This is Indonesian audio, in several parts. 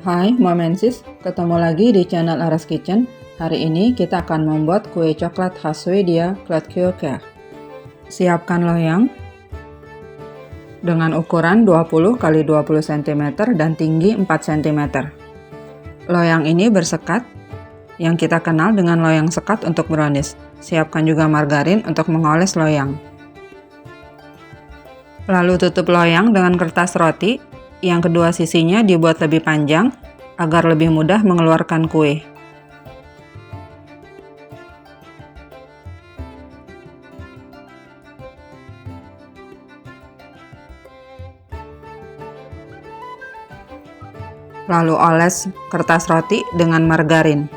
Hai Momensis, ketemu lagi di channel Aras Kitchen. Hari ini kita akan membuat kue coklat khas Swedia, Kladdkaka. Siapkan loyang dengan ukuran 20 x 20 cm dan tinggi 4 cm. Loyang ini bersekat, yang kita kenal dengan loyang sekat untuk brownies. Siapkan juga margarin untuk mengoles loyang. Lalu tutup loyang dengan kertas roti, yang kedua sisinya dibuat lebih panjang agar lebih mudah mengeluarkan kue. Lalu oles kertas roti dengan margarin.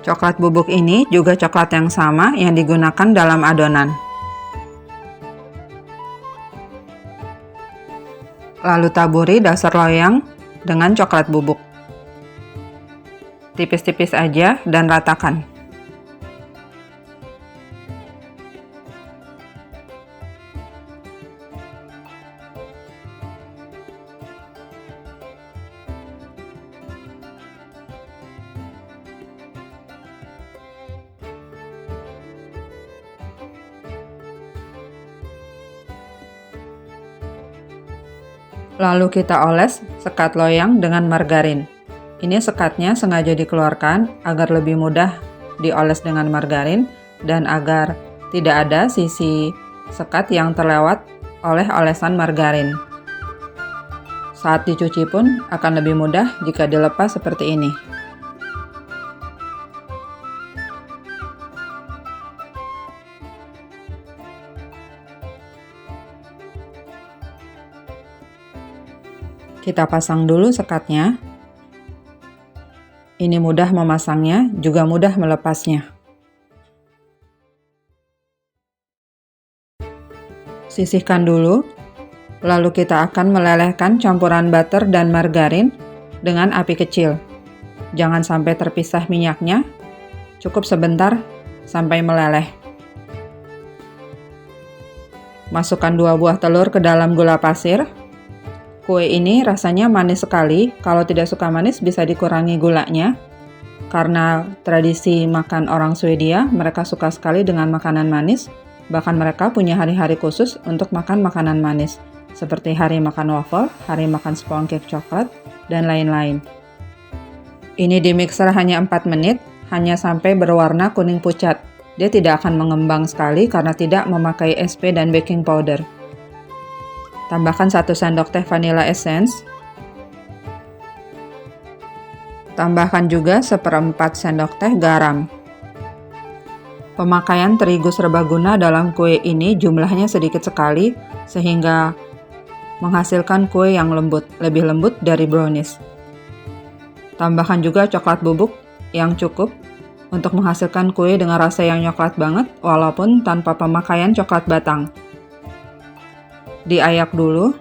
Coklat bubuk ini juga coklat yang sama yang digunakan dalam adonan. Lalu taburi dasar loyang dengan coklat bubuk. Tipis-tipis aja dan ratakan. Lalu kita oles sekat loyang dengan margarin. Ini sekatnya sengaja dikeluarkan agar lebih mudah dioles dengan margarin dan agar tidak ada sisi sekat yang terlewat oleh olesan margarin. Saat dicuci pun akan lebih mudah jika dilepas seperti ini. Kita pasang dulu sekatnya. Ini mudah memasangnya, juga mudah melepasnya. Sisihkan dulu, lalu kita akan melelehkan campuran butter dan margarin dengan api kecil. Jangan sampai terpisah minyaknya, cukup sebentar sampai meleleh. Masukkan 2 buah telur ke dalam gula pasir. Kue ini rasanya manis sekali, kalau tidak suka manis bisa dikurangi gulanya. Karena tradisi makan orang Swedia, mereka suka sekali dengan makanan manis. Bahkan mereka punya hari-hari khusus untuk makan makanan manis, seperti hari makan waffle, hari makan sponge cake coklat, dan lain-lain. Ini di mixer hanya 4 menit, hanya sampai berwarna kuning pucat. Dia tidak akan mengembang sekali karena tidak memakai SP dan baking powder. Tambahkan 1 sendok teh vanilla essence. Tambahkan juga 1/4 sendok teh garam. Pemakaian terigu serbaguna dalam kue ini jumlahnya sedikit sekali, sehingga menghasilkan kue yang lembut, lebih lembut dari brownies. Tambahkan juga coklat bubuk yang cukup untuk menghasilkan kue dengan rasa yang coklat banget, walaupun tanpa pemakaian coklat batang. Diayak dulu.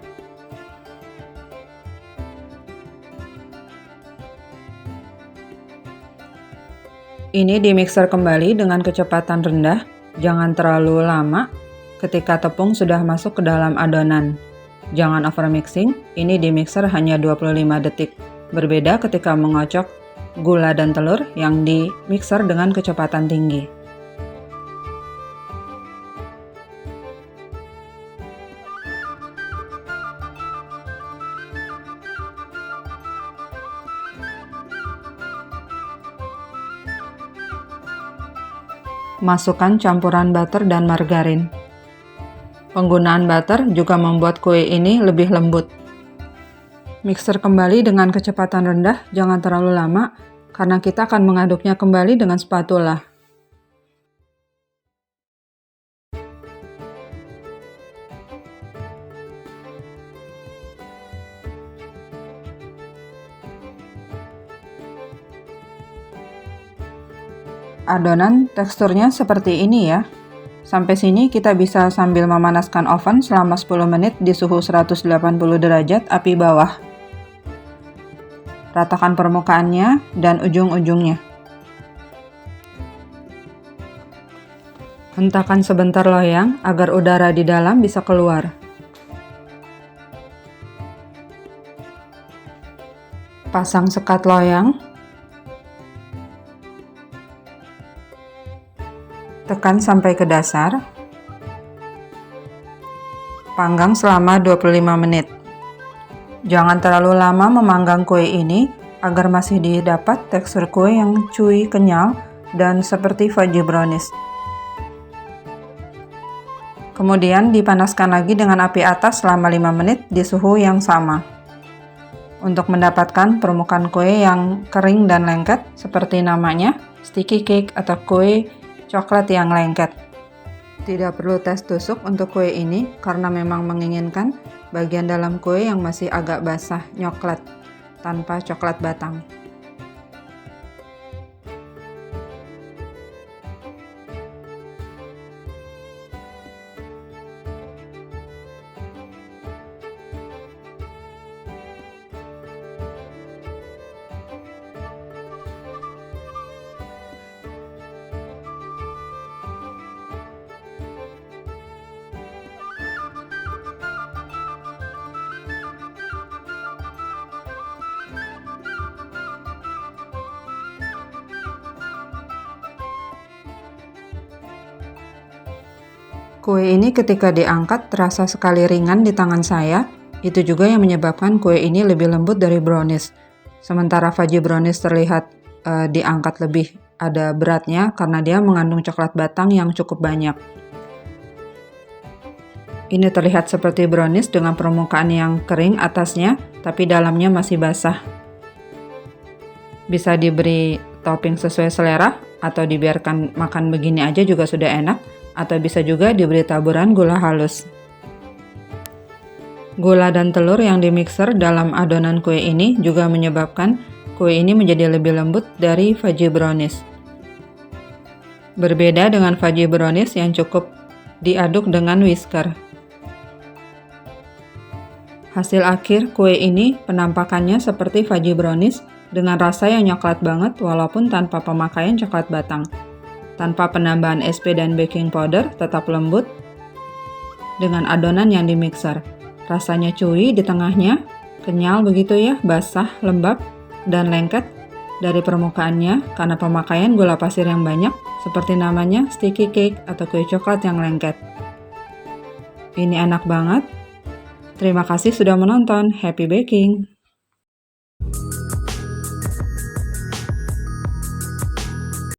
Ini dimixer kembali dengan kecepatan rendah, jangan terlalu lama ketika tepung sudah masuk ke dalam adonan. Jangan over mixing, ini dimixer hanya 25 detik. Berbeda ketika mengocok gula dan telur yang dimixer dengan kecepatan tinggi. Masukkan campuran butter dan margarin. Penggunaan butter juga membuat kue ini lebih lembut. Mixer kembali dengan kecepatan rendah, jangan terlalu lama, karena kita akan mengaduknya kembali dengan spatula. Adonan teksturnya seperti ini ya. Sampai sini kita bisa sambil memanaskan oven selama 10 menit di suhu 180 derajat api bawah. Ratakan permukaannya dan ujung-ujungnya. Hentakan sebentar loyang agar udara di dalam bisa keluar. Pasang sekat loyang. Tekan sampai ke dasar. Panggang selama 25 menit. Jangan terlalu lama memanggang kue ini agar masih didapat tekstur kue yang chewy, kenyal, dan seperti fudgy brownies. Kemudian dipanaskan lagi dengan api atas selama 5 menit di suhu yang sama. Untuk mendapatkan permukaan kue yang kering dan lengket seperti namanya, sticky cake atau kue coklat yang lengket. Tidak perlu tes tusuk untuk kue ini karena memang menginginkan bagian dalam kue yang masih agak basah nyoklat tanpa coklat batang. Kue ini ketika diangkat terasa sekali ringan di tangan saya. Itu juga yang menyebabkan kue ini lebih lembut dari brownies. Sementara fudgy brownies terlihat diangkat lebih ada beratnya karena dia mengandung coklat batang yang cukup banyak. Ini terlihat seperti brownies dengan permukaan yang kering atasnya, tapi dalamnya masih basah. Bisa diberi topping sesuai selera atau dibiarkan makan begini aja juga sudah enak. Atau bisa juga diberi taburan gula halus. Gula dan telur yang dimixer dalam adonan kue ini juga menyebabkan kue ini menjadi lebih lembut dari fudgy brownies. Berbeda dengan fudgy brownies yang cukup diaduk dengan whisker. Hasil akhir kue ini penampakannya seperti fudgy brownies dengan rasa yang coklat banget walaupun tanpa pemakaian coklat batang. Tanpa penambahan SP dan baking powder, tetap lembut dengan adonan yang dimixer. Rasanya chewy di tengahnya, kenyal begitu ya, basah, lembab, dan lengket dari permukaannya karena pemakaian gula pasir yang banyak, seperti namanya sticky cake atau kue coklat yang lengket. Ini enak banget. Terima kasih sudah menonton. Happy baking!